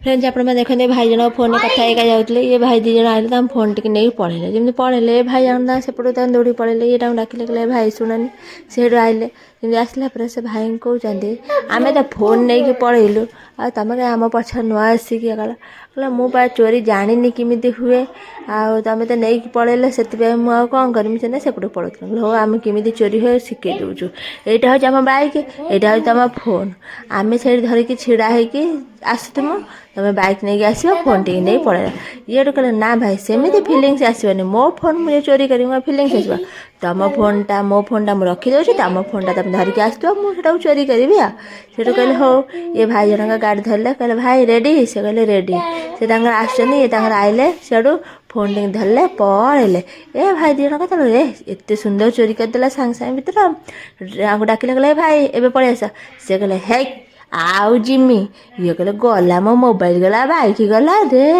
Friends आपण देखते भाई जन फोन कथा एका जाऊे ये भाई दी जन आए फोन टी नहीं पढ़े जमी पढ़े भाई जन सेपटू दौड़ी पड़े ये डाकिले कहले भाई शुणनी से आइले जमी आसला से भाई कहते आम तो फोन नहीं पढ़ेलु आ तुम आम पछ नुआ आसिक कहला मुझे चोरी जानी किमी हुए आम तो नहीं पढ़ेल से कौन करमी सेपटू पढ़ू हो आम किमी चोरी हुए शिखे दूचु यहाँ हूँ आम बाइक यहाँ हूँ तुम फोन आम से धरिकी छिड़ा होगी आसुम तुम बाइक नहीं आस फोन टी नहीं पड़ेगा ये कहले ना भाई सेमती फिलिंग्स आसवानी मो फोन मुझे चोरी कर फिलिंग्स आसवा तुम फोनटा मो फोनटा मुझे रखीदे तुम फोनटा तुम धरिकी आसो मुझे चोरी करी से कहले हो ये भाई जन गाड़ी धरले कहले भाई रेडी से कहले रेडी से आइले से फोन टी धरले पड़े ए भाई दी जन कहते एत सुंदर चोरी करदेला सांगे सांगे भर डाकिले कहले भाई एबे पड़े आस से कहले हे आउ जिमी ये कहले गला मो मोबाइल गला बाइक गला रे।